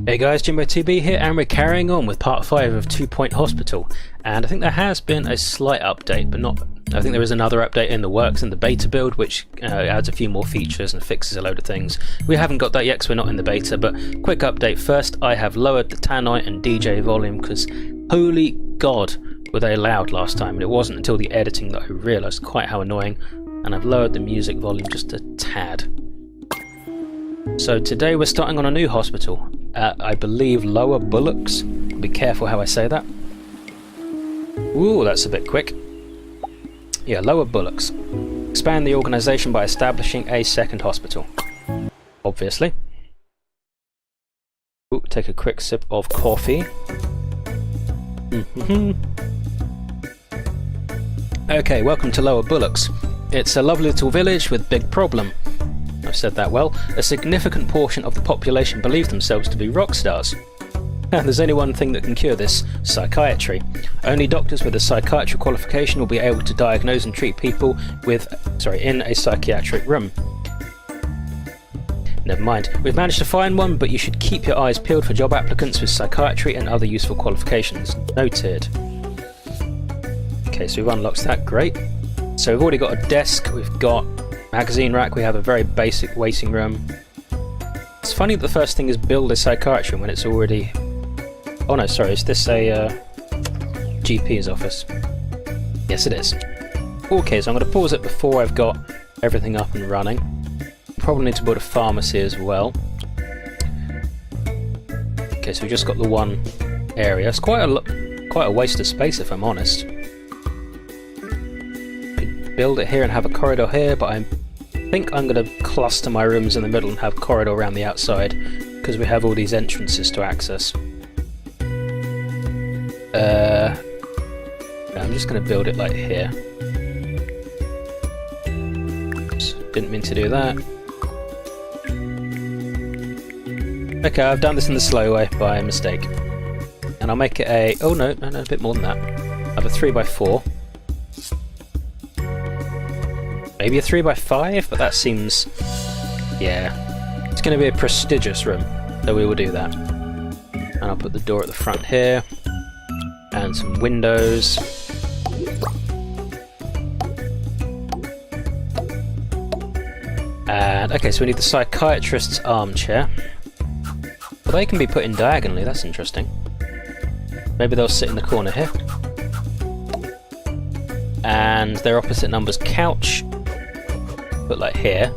Hey guys, Jimbo TB here, and we're carrying on with part 5 of 2 Point Hospital. And I think there has been a slight update, but not... I think there is another update in the works in the beta build, which adds a few more features and fixes a load of things. We haven't got that yet because we're not in the beta, but quick update first. I have lowered the Tannoy and DJ volume because, holy god, were they loud last time. And it wasn't until the editing that I realised quite how annoying. And I've lowered the music volume just a tad. So today we're starting on a new hospital at, I believe, Lower Bullocks. Be careful how I say that. Ooh, that's a bit quick. Yeah, Lower Bullocks. Expand the organisation by establishing a second hospital. Obviously. Ooh, take a quick sip of coffee. Okay, welcome to Lower Bullocks. It's a lovely little village with big problem. I've said that well. A significant portion of the population believe themselves to be rock stars. And there's only one thing that can cure this: psychiatry. Only doctors with a psychiatry qualification will be able to diagnose and treat people with, in a psychiatric room. Never mind. We've managed to find one, but you should keep your eyes peeled for job applicants with psychiatry and other useful qualifications. Noted. Okay, so we've unlocked that. Great. So we've already got a desk, we've got magazine rack, we have a very basic waiting room. It's funny that the first thing is build a psychiatry when it's already... Oh no, sorry, is this a GP's office? Yes it is. Okay, so I'm going to pause it before I've got everything up and running. Probably need to build a pharmacy as well. Okay, so we've just got the one area. It's quite a waste of space if I'm honest. Could build it here and have a corridor here, but I think I'm going to cluster my rooms in the middle and have a corridor around the outside because we have all these entrances to access. I'm just going to build it like here. Oops, didn't mean to do that. Okay, I've done this in the slow way by mistake. And I'll make it a... Oh no, a bit more than that. I have a 3x4. Maybe a 3x5, but that seems... Yeah. It's going to be a prestigious room, so we will do that. And I'll put the door at the front here. And some windows. And, okay, so we need the psychiatrist's armchair. Well, they can be put in diagonally, that's interesting. Maybe they'll sit in the corner here. And their opposite number's couch. Put like here.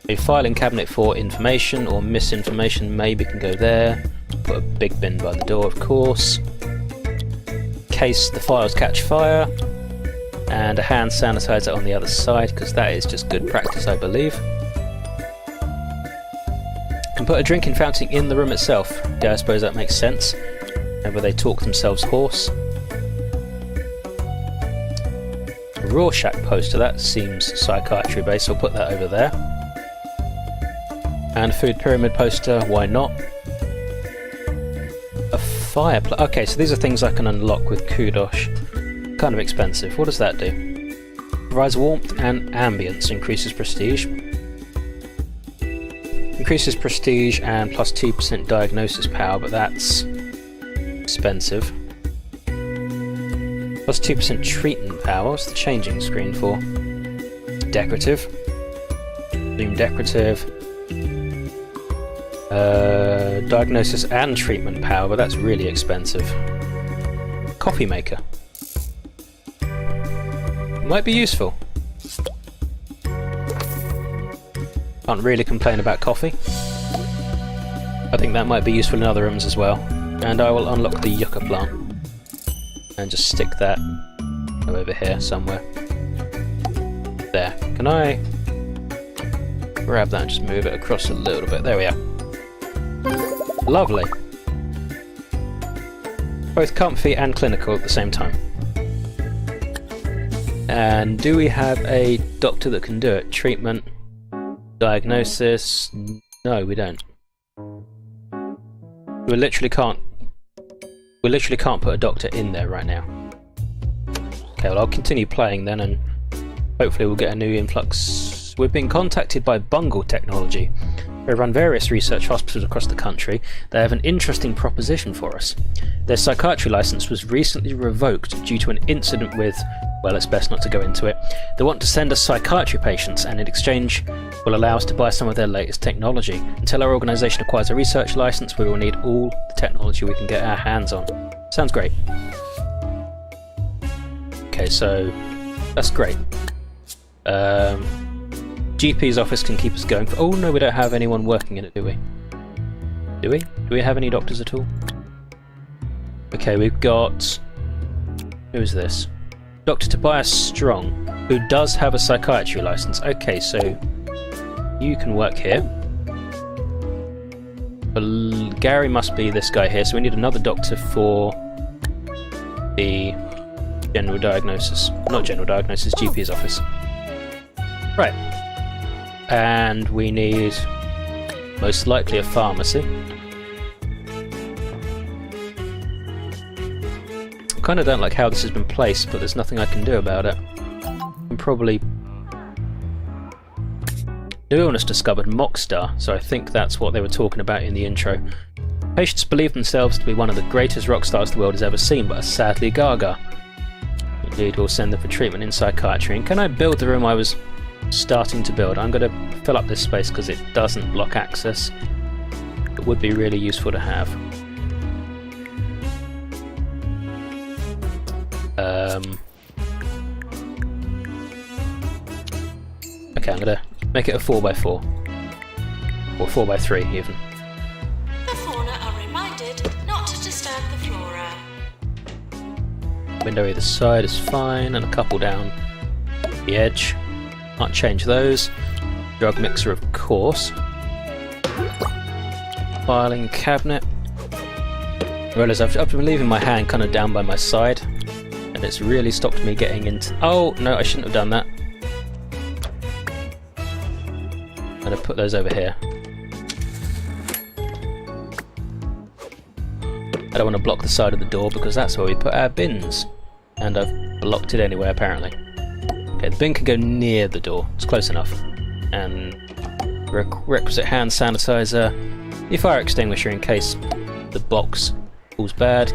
A filing cabinet for information or misinformation maybe can go there. Put a big bin by the door, of course. In case the files catch fire. And a hand sanitizer on the other side, because that is just good practice, I believe. And put a drinking fountain in the room itself. Yeah, I suppose that makes sense. Whenever they talk themselves hoarse. A Rorschach poster, that seems psychiatry based, so I'll put that over there. And a food pyramid poster, why not? A fireplace. Okay, so these are things I can unlock with Kudosh. Kind of expensive. What does that do? Provides warmth and ambience, increases prestige. Increases prestige and plus 2% diagnosis power, but that's expensive. Plus 2% treatment power. What's the changing screen for? Decorative. Zoom decorative. Diagnosis and treatment power, but that's really expensive. Coffee maker. Might be useful. Can't really complain about coffee. I think that might be useful in other rooms as well. And I will unlock the yucca plant. And just stick that over here somewhere. There. Can I grab that and just move it across a little bit? There we are. Lovely. Both comfy and clinical at the same time. And do we have a doctor that can do it? Treatment, diagnosis? No, we don't. We literally can't put a doctor in there right now. Okay, well I'll continue playing then, and hopefully we'll get a new influx. We've been contacted by Bungle Technology. They run various research hospitals across the country. They have an interesting proposition for us. Their psychiatry license was recently revoked due to an incident with, well, it's best not to go into it. They want to send us psychiatry patients, and in exchange will allow us to buy some of their latest technology. Until our organisation acquires a research license, we will need all the technology we can get our hands on. Sounds great. Okay, so that's great. GP's office can keep us going for... Oh no, we don't have anyone working in it, do we? Do we? Do we have any doctors at all? Okay, we've got... Who is this? Dr. Tobias Strong, who does have a psychiatry license. Okay, so you can work here. But Gary must be this guy here, so we need another doctor for the general diagnosis. Not general diagnosis, GP's office. Right. And we need most likely a pharmacy. I kind of don't like how this has been placed, but there's nothing I can do about it. I'm probably... New illness discovered, Mockstar, so I think that's what they were talking about in the intro. Patients believe themselves to be one of the greatest rock stars the world has ever seen, but are sadly gaga. Indeed, we'll send them for treatment in psychiatry. And can I build the room I was starting to build? I'm going to fill up this space because it doesn't block access. It would be really useful to have. Okay, I'm going to make it a 4x4. Or 4x3 even. The fauna are reminded not to disturb the flora. Window either side is fine, and a couple down the edge. Can't change those. Drug mixer, of course. Filing cabinet. I realise I've been leaving my hand kind of down by my side, and it's really stopped me getting into... Oh, no, I shouldn't have done that. I'm going to put those over here. I don't want to block the side of the door because that's where we put our bins. And I've blocked it anyway, apparently. Okay, the bin can go near the door. It's close enough. And requisite hand sanitizer. The fire extinguisher in case the box falls bad.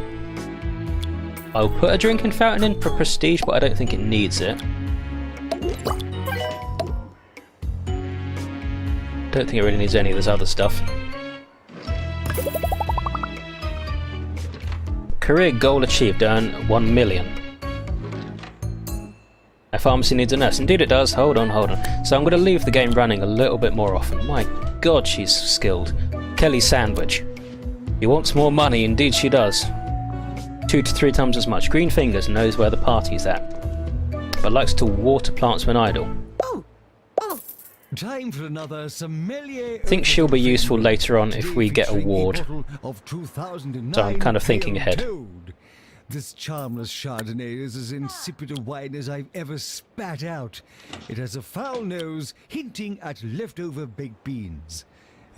I'll put a drinking fountain in for prestige, but I don't think it needs it. Don't think it really needs any of this other stuff. Career goal achieved, earn 1 million. A pharmacy needs a nurse. Indeed it does. Hold on. So I'm going to leave the game running a little bit more often. My god, she's skilled. Kelly Sandwich. She wants more money. Indeed she does. 2 to 3 times as much. Green fingers, knows where the party's at. But likes to water plants when idle. Time for another sommelier. I think she'll be useful later on if we get a ward. So I'm kind of thinking ahead. This charmless Chardonnay is as insipid a wine as I've ever spat out. It has a foul nose, hinting at leftover baked beans.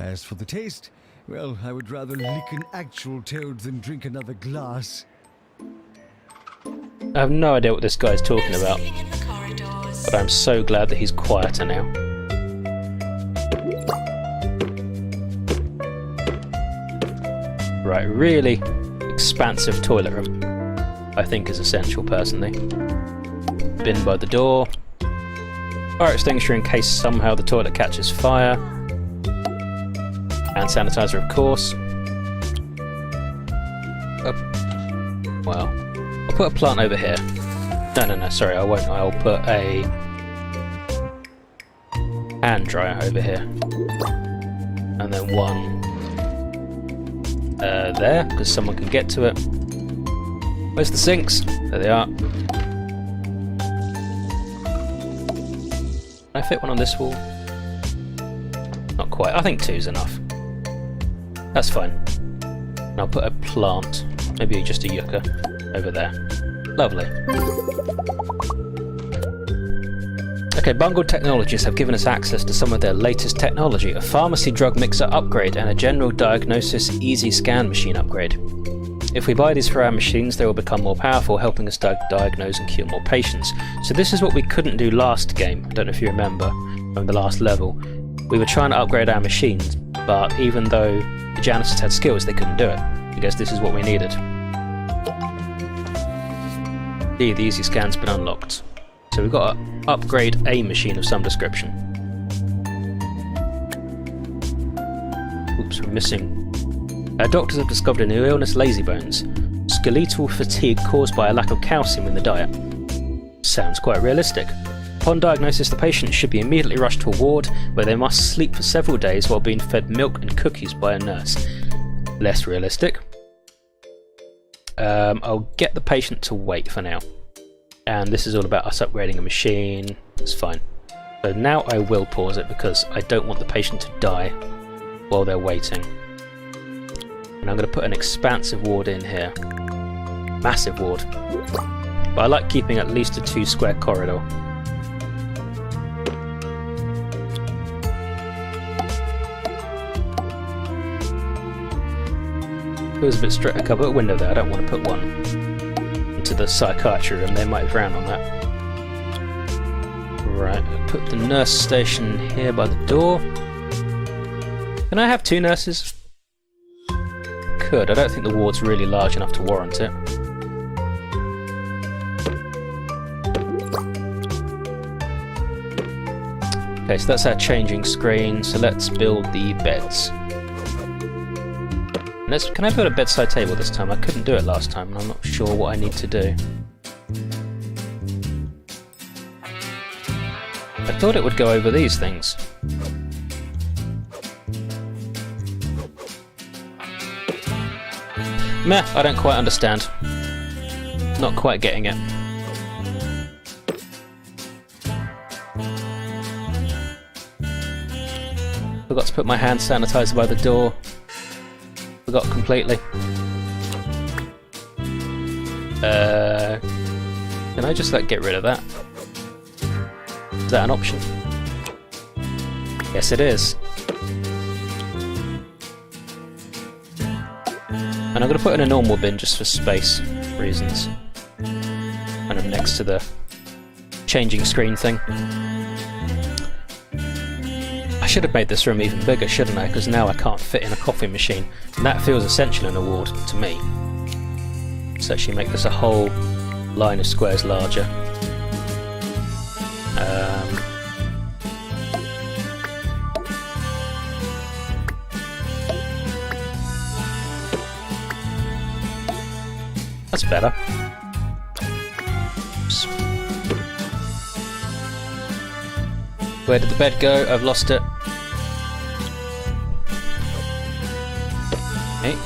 As for the taste, well, I would rather lick an actual toad than drink another glass. I have no idea what this guy's talking about, In the corridors. but I'm so glad that he's quieter now. Right, really expansive toilet room, I think is essential personally. Bin by the door. Fire extinguisher in case somehow the toilet catches fire. Hand sanitizer, of course. Well, I'll put a plant over here. No, sorry, I won't. I'll put a hand dryer over here. And then one there, because someone can get to it. Where's the sinks? There they are. Can I fit one on this wall? Not quite. I think 2's enough. That's fine. And I'll put a plant, maybe just a yucca, over there. Lovely. Okay, Bungled Technologies have given us access to some of their latest technology, a pharmacy drug mixer upgrade and a general diagnosis easy scan machine upgrade. If we buy these for our machines, they will become more powerful, helping us diagnose and cure more patients. So this is what we couldn't do last game, I don't know if you remember, from the last level. We were trying to upgrade our machines, But even though the janitors had skills, they couldn't do it. I guess this is what we needed. The easy scan's been unlocked. So we've got to upgrade a machine of some description. Oops, we're missing. Our doctors have discovered a new illness, lazybones. Skeletal fatigue caused by a lack of calcium in the diet. Sounds quite realistic. Upon diagnosis, the patient should be immediately rushed to a ward where they must sleep for several days while being fed milk and cookies by a nurse. Less realistic. I'll get the patient to wait for now. And this is all about us upgrading a machine. It's fine. So now I will pause it because I don't want the patient to die while they're waiting. And I'm going to put an expansive ward in here. Massive ward. But I like keeping at least a 2-square corridor. Feels a bit strict. Okay, I'll put a window there. I don't want to put one into the psychiatry room. They might frown on that. Right, I'll put the nurse station here by the door. Can I have 2 nurses? Could. I don't think the ward's really large enough to warrant it. Okay, so that's our changing screen. So let's build the beds. Can I build a bedside table this time? I couldn't do it last time, and I'm not sure what I need to do. I thought it would go over these things. Meh, I don't quite understand. Not quite getting it. Forgot to put my hand sanitizer by the door. Forgot completely. Can I just get rid of that? Is that an option? Yes, it is. And I'm going to put in a normal bin just for space reasons. Kind of next to the changing screen thing. I should have made this room even bigger, shouldn't I? Because now I can't fit in a coffee machine. And that feels essential in a ward to me. Let's actually make this a whole line of squares larger. That's better. Oops. Where did the bed go? I've lost it. Okay.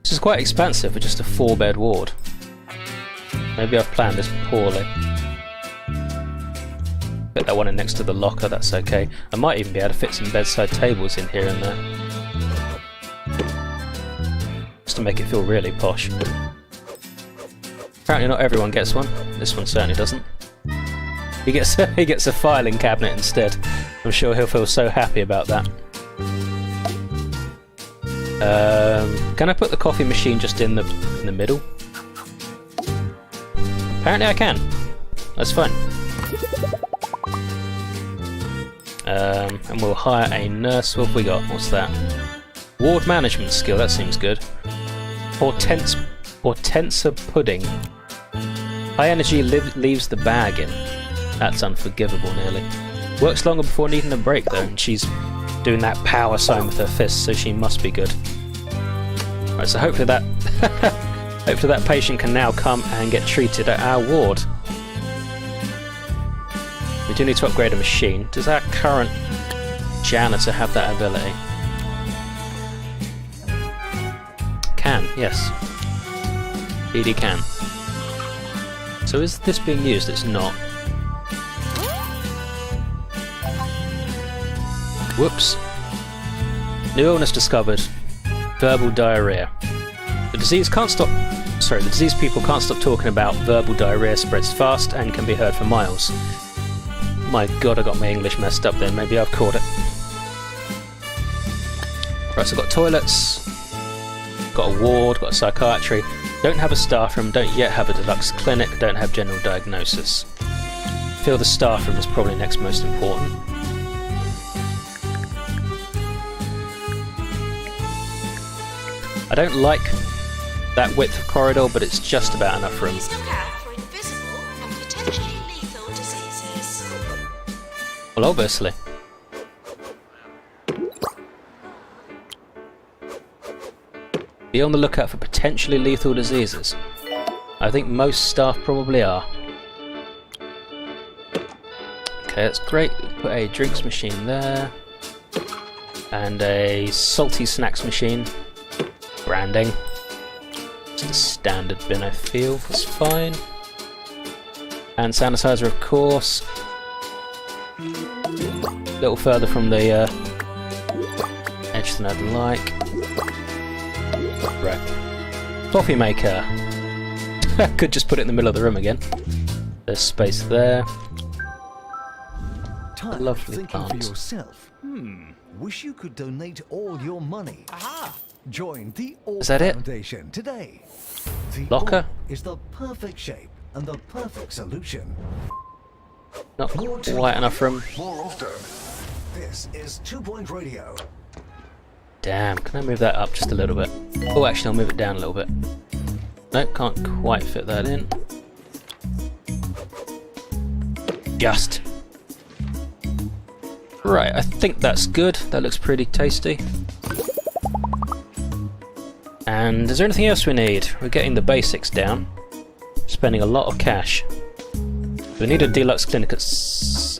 This is quite expansive for just a 4-bed ward. Maybe I've planned this poorly. Put that one in next to the locker, that's okay. I might even be able to fit some bedside tables in here and there. Just to make it feel really posh. Apparently not everyone gets one. This one certainly doesn't. He gets a filing cabinet instead. I'm sure he'll feel so happy about that. Can I put the coffee machine just in the middle? Apparently I can. That's fine. And we'll hire a nurse. What have we got? What's that? Ward management skill. That seems good. Hortensia pudding. High energy leaves the bag in. That's unforgivable, nearly. Works longer before needing a break, though, and she's doing that power sign with her fists, so she must be good. Right, so hopefully that hopefully that patient can now come and get treated at our ward. We do need to upgrade a machine. Does our current janitor have that ability? Can, yes. Indeed he can. So is this being used? It's not. Whoops. New illness discovered. Verbal diarrhea. The diseased people can't stop talking about verbal diarrhea spreads fast and can be heard for miles. My god, I got my English messed up then. Maybe I've caught it. Right, so I've got toilets, got a ward, got a psychiatry. Don't have a staff room, don't yet have a deluxe clinic, don't have general diagnosis. Feel the staff room is probably next most important. I don't like that width of corridor, but it's just about enough room. Please look out for invisible and potentially lethal diseases. Well, obviously. Be on the lookout for potentially lethal diseases. I think most staff probably are. Okay, that's great. Put a drinks machine there. And a salty snacks machine. Branding. It's the standard bin, I feel. That's fine. And sanitizer, of course. A little further from the edge than I'd like. Right. Coffee maker. Could just put it in the middle of the room again. There's space there. Time Lovely thinking plants. for yourself. Wish you could donate all your money. Aha! Join the Orb Is that it? Foundation today. The Locker? Orb is the perfect shape and the perfect solution. Not quite enough room. More often. This is 2 Point Radio. Damn, can I move that up just a little bit? Oh, actually, I'll move it down a little bit. Nope, can't quite fit that in. Just. Right, I think that's good. That looks pretty tasty. And is there anything else we need? We're getting the basics down. Spending a lot of cash. We need a deluxe clinic at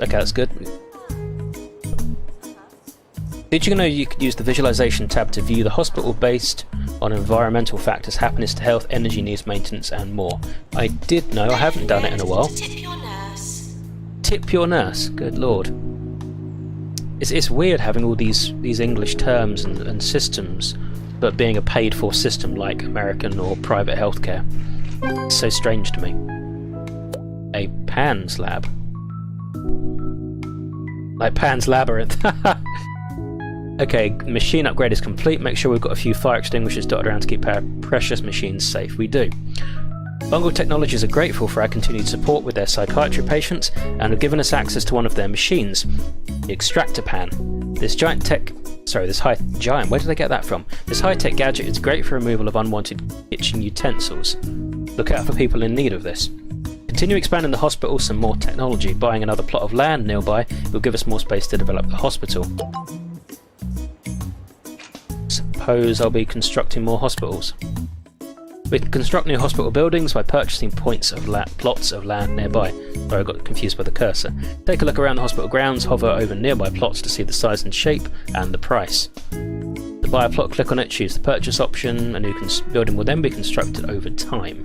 okay, that's good. Did you know you could use the visualization tab to view the hospital based on environmental factors, happiness to health, energy needs, maintenance and more? I did know, I haven't done it in a while. Tip your nurse. Tip your nurse, good lord. It's weird having all these English terms and systems, but being a paid for system like American or private healthcare. It's so strange to me. A Pan's lab. Like Pan's Labyrinth. Okay, machine upgrade is complete. Make sure we've got a few fire extinguishers dotted around to keep our precious machines safe. We do. Bungle Technologies are grateful for our continued support with their psychiatry patients and have given us access to one of their machines, the Extractor Pan. This where did I get that from? This high-tech gadget is great for removal of unwanted kitchen utensils. Look out for people in need of this. Continue expanding the hospital, some more technology. Buying another plot of land nearby will give us more space to develop the hospital. Suppose I'll be constructing more hospitals. We can construct new hospital buildings by purchasing plots of land nearby. Sorry, I got confused by the cursor. Take a look around the hospital grounds, hover over nearby plots to see the size and shape and the price. To buy a plot, click on it, choose the purchase option. A new building will then be constructed over time.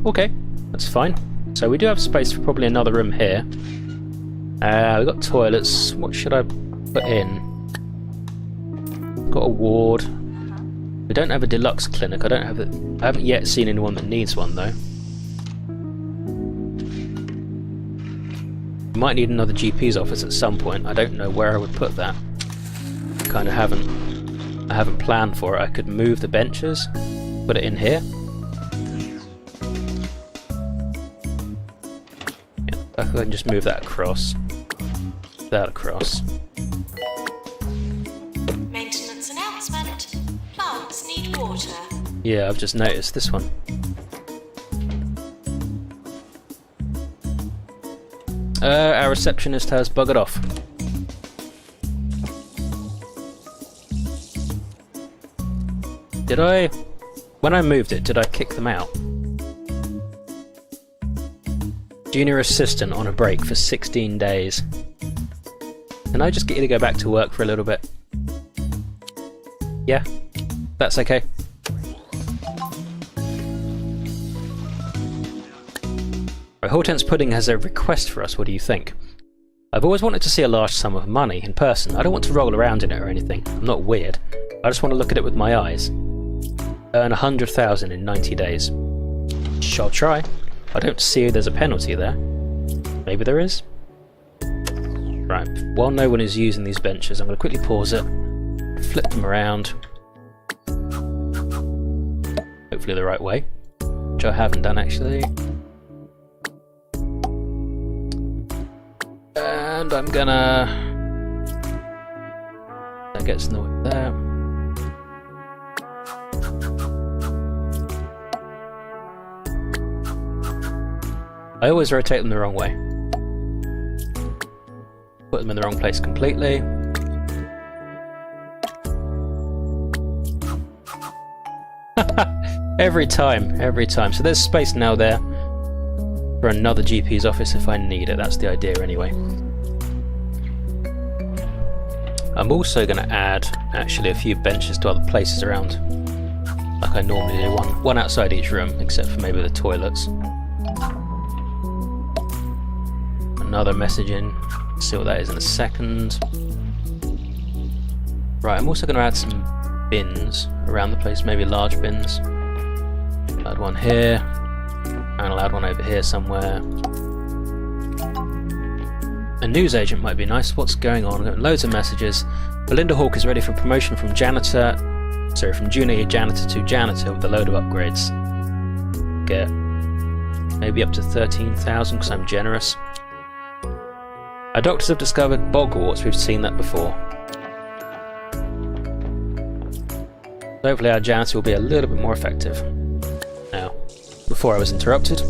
Okay, that's fine. So we do have space for probably another room here. We've got toilets. What should I put in? Got a ward. We don't have a deluxe clinic. I haven't yet seen anyone that needs one though. We might need another GP's office at some point. I don't know where I would put that. I haven't planned for it. I could move the benches, put it in here. Yeah, I can just move that across. That across. Maintenance announcement. Plants need water. Yeah, I've just noticed this one. Our receptionist has buggered off. When I moved it, did I kick them out? Junior assistant on a break for 16 days. Can I just get you to go back to work for a little bit? Yeah, that's okay. Right, Hortense Pudding has a request for us. What do you think? I've always wanted to see a large sum of money in person. I don't want to roll around in it or anything. I'm not weird. I just want to look at it with my eyes. Earn 100,000 in 90 days. Shall try. I don't see there's a penalty there. Maybe there is? Right, while no one is using these benches, I'm going to quickly pause it, flip them around. hopefully the right way, which I haven't done actually. And I'm gonna... That gets in the way there. I always rotate them the wrong way. Put them in the wrong place completely. Every time. So there's space now there for another GP's office if I need it. That's the idea anyway. I'm also going to add actually a few benches to other places around, like I normally do. One outside each room, except for maybe the toilets. Another message in. See what that is in a second. Right, I'm also going to add some bins around the place, maybe large bins. I'll add one here, and I'll add one over here somewhere. A newsagent might be nice. What's going on? I've got loads of messages. Belinda Hawke is ready for promotion from junior janitor to janitor with a load of upgrades. Get maybe up to 13,000 because I'm generous. Our doctors have discovered bogwarts. We've seen that before. Hopefully our janitor will be a little bit more effective. Now, before I was interrupted,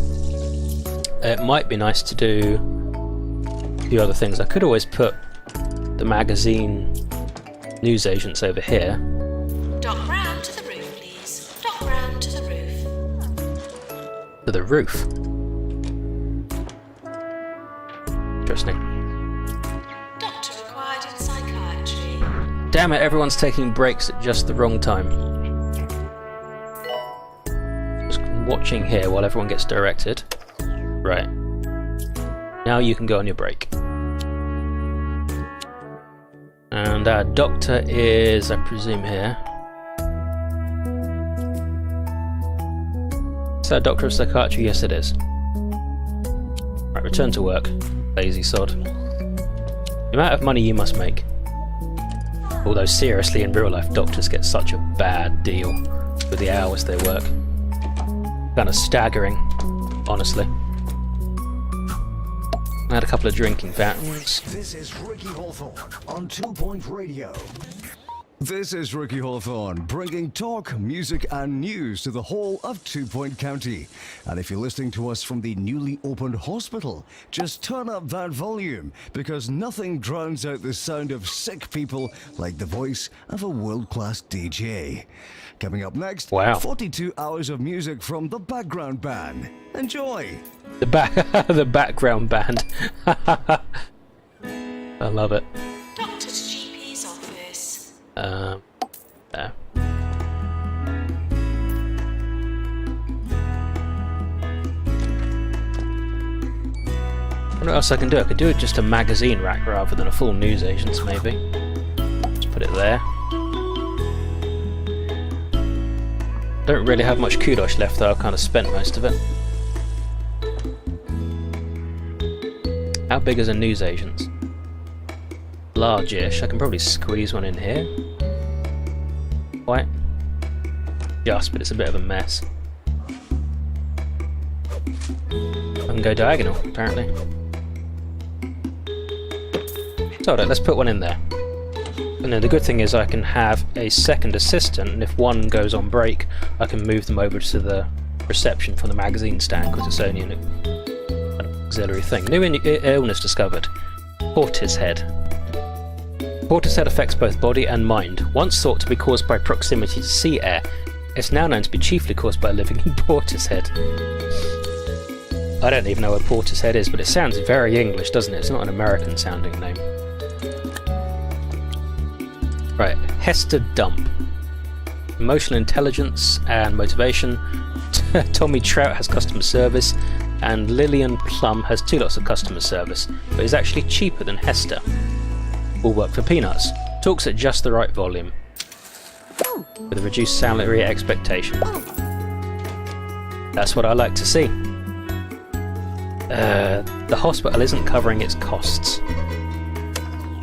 it might be nice to do a few other things. I could always put the magazine newsagents over here. Doc Brown to the roof, please. Doc Brown to the roof. To the roof. Interesting. Doctor required in psychiatry. Damn it, everyone's taking breaks at just the wrong time. Just watching here while everyone gets directed. Right. Now you can go on your break. And our doctor is, I presume, here. Is that a doctor of psychiatry? Yes, it is. Right, return to work. Lazy sod. The amount of money you must make. Although seriously, in real life, doctors get such a bad deal with the hours they work. Kind of staggering, honestly. I had a couple of drinking fountains. This is Ricky Hawthorne on 2 Point Radio. This is Ricky Hawthorne, bringing talk, music and news to the whole of 2 Point County. And if you're listening to us from the newly opened hospital, just turn up that volume, because nothing drowns out the sound of sick people like the voice of a world-class DJ. Coming up next, wow. 42 hours of music from the background band. Enjoy! The background band. I love it. Doctor to GP's office. There. I wonder what else I can do. I could do it just a magazine rack rather than a full newsagents, maybe. Just put it there. Don't really have much kudos left though, I've kind of spent most of it. How big is a newsagent? Large-ish. I can probably squeeze one in here. Quite. Just, but it's a bit of a mess. I can go diagonal, apparently. So let's put one in there. And then the good thing is I can have a second assistant, and if one goes on break, I can move them over to the reception from the magazine stand, because it's only an auxiliary thing. New illness discovered. Portishead. Portishead affects both body and mind. Once thought to be caused by proximity to sea air, it's now known to be chiefly caused by living in Portishead. I don't even know where Portishead is, but it sounds very English, doesn't it? It's not an American sounding name. Right, Hester Dump. Emotional intelligence and motivation. Tommy Trout has customer service, and Lillian Plum has 2 lots of customer service, but is actually cheaper than Hester. All work for peanuts. Talks at just the right volume. With a reduced salary expectation. That's what I like to see. The hospital isn't covering its costs.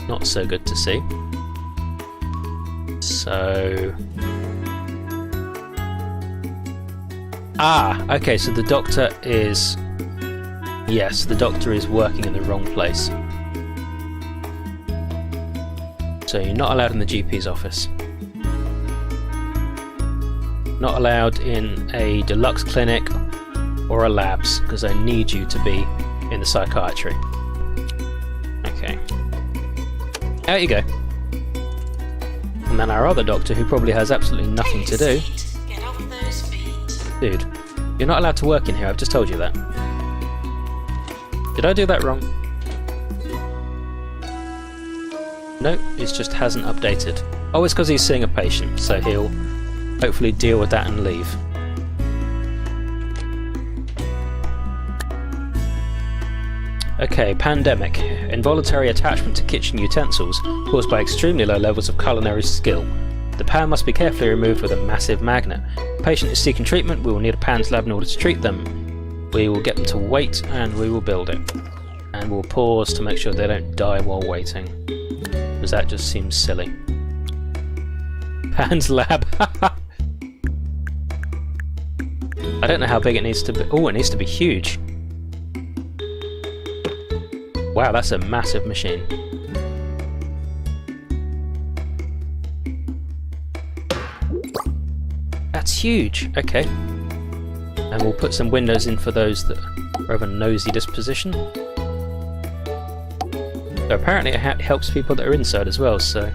Not so good to see. So Ah, okay, so the doctor is... Yes, the doctor is working in the wrong place. So you're not allowed in the GP's office. Not allowed in a deluxe clinic or a labs, because I need you to be in the psychiatry. Okay. Out you go. And then our other doctor, who probably has absolutely nothing to do... Get off those feet. Dude, you're not allowed to work in here, I've just told you that. Did I do that wrong? No, it just hasn't updated. Oh, it's because he's seeing a patient, so he'll hopefully deal with that and leave. Okay, pandemic. Involuntary attachment to kitchen utensils caused by extremely low levels of culinary skill. The pan must be carefully removed with a massive magnet. If the patient is seeking treatment, we will need a PANS lab in order to treat them. We will get them to wait and we will build it. And we'll pause to make sure they don't die while waiting. Because that just seems silly. PANS lab. I don't know how big it needs to be. Oh, it needs to be huge. Wow, that's a massive machine. That's huge. Okay. And we'll put some windows in for those that are of a nosy disposition. So apparently it helps people that are inside as well, so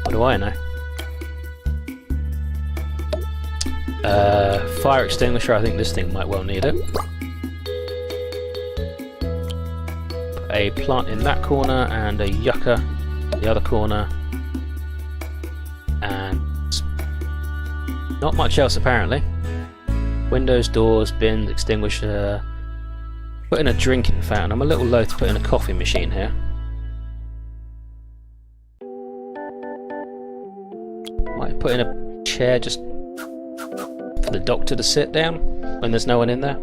what do I know? Fire extinguisher, I think this thing might well need it. A plant in that corner and a yucca in the other corner. And not much else apparently. Windows, doors, bins, extinguisher. Put in a drinking fountain. I'm a little loath to put in a coffee machine here. Might put in a chair just for the doctor to sit down when there's no one in there.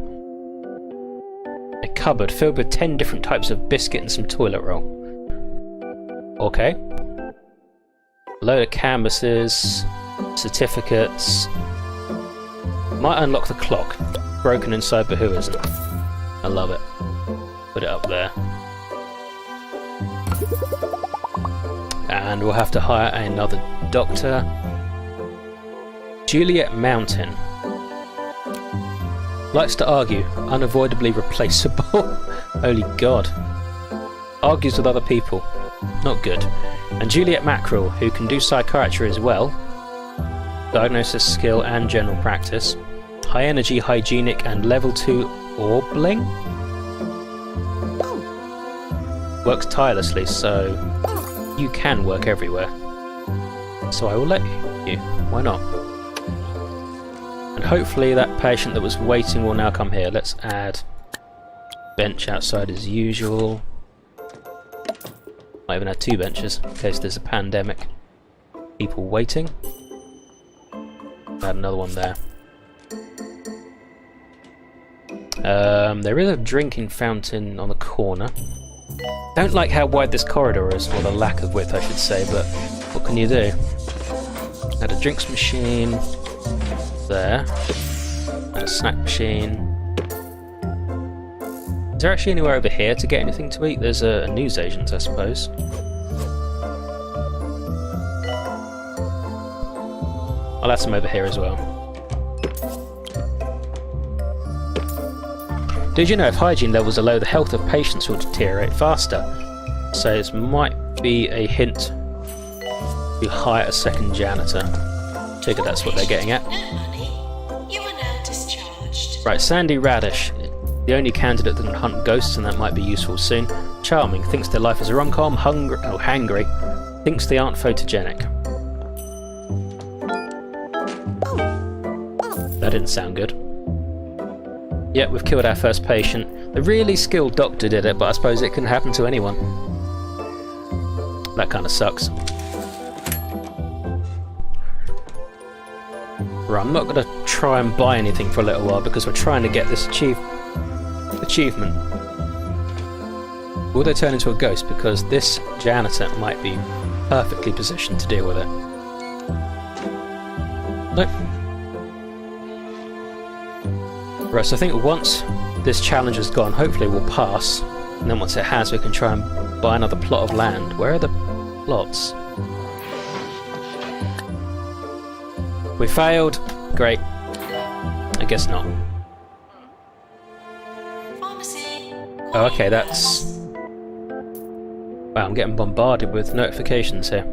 A cupboard filled with 10 different types of biscuit and some toilet roll. Okay. A load of canvases, certificates. Might unlock the clock. Broken inside, but who isn't? I love it. Put it up there. And we'll have to hire another doctor. Juliet Mountain. Likes to argue. Unavoidably replaceable. Holy God. Argues with other people. Not good. And Juliet Mackerel, who can do psychiatry as well. Diagnosis, skill, and general practice. High energy, hygienic, and level 2 orbling? Works tirelessly, so you can work everywhere. So I will let you. Why not? And hopefully that patient that was waiting will now come here. Let's add bench outside as usual. Might even add 2 benches in case there's a pandemic. People waiting. Add another one there. There is a drinking fountain on the corner. Don't like how wide this corridor is, or the lack of width I should say, but what can you do? Add a drinks machine there. Add a snack machine. Is there actually anywhere over here to get anything to eat? There's a newsagent, I suppose. I'll add some over here as well. Did you know if hygiene levels are low, the health of patients will deteriorate faster? So this might be a hint to hire a second janitor. Figure that's what they're getting at. No money. You are now discharged. Right, Sandy Radish. The only candidate that can hunt ghosts, and that might be useful soon. Charming. Thinks their life is a rom-com. Hangry. Thinks they aren't photogenic. That didn't sound good. Yep, we've killed our first patient. The really skilled doctor did it, but I suppose it can happen to anyone. That kind of sucks. Right, I'm not going to try and buy anything for a little while because we're trying to get this achievement. Will they turn into a ghost? Because this janitor might be perfectly positioned to deal with it. Nope. Right, so I think once this challenge is gone, hopefully we'll pass. And then once it has, we can try and buy another plot of land. Where are the plots? We failed. Great. I guess not. Pharmacy. Oh, okay, that's... Wow, I'm getting bombarded with notifications here.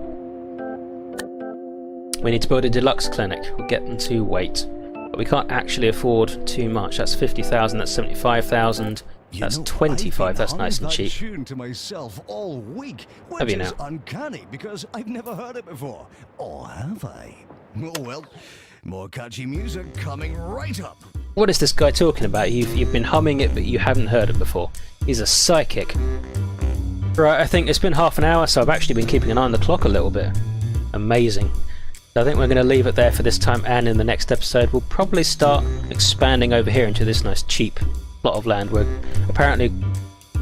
We need to build a deluxe clinic. We'll get them to wait. But we can't actually afford too much. That's 50,000, that's 75,000, that's 25, that's nice and cheap. Tune to myself all week, Have which you is now? uncanny because I've never heard it before. Or have I? Oh well, more catchy music coming right up. What is this guy talking about? You've been humming it, but you haven't heard it before. He's a psychic. Right, I think it's been half an hour, so I've actually been keeping an eye on the clock a little bit. Amazing. So I think we're going to leave it there for this time, and in the next episode we'll probably start expanding over here into this nice cheap plot of land where apparently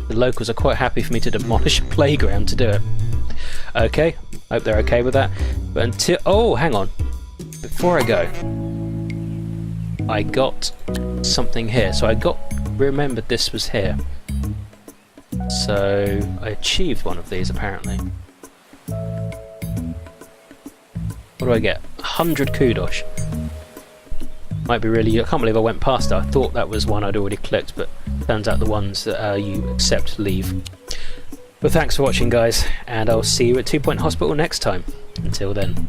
the locals are quite happy for me to demolish a playground to do it. Okay, hope they're okay with that. But until... Oh, hang on. Before I go, I got something here. So I remembered this was here. So I achieved one of these apparently. What do I get? 100 kudos. Might be really... I can't believe I went past it. I thought that was one I'd already clicked, but turns out the ones that you accept leave. But thanks for watching, guys, and I'll see you at 2 Point Hospital next time. Until then.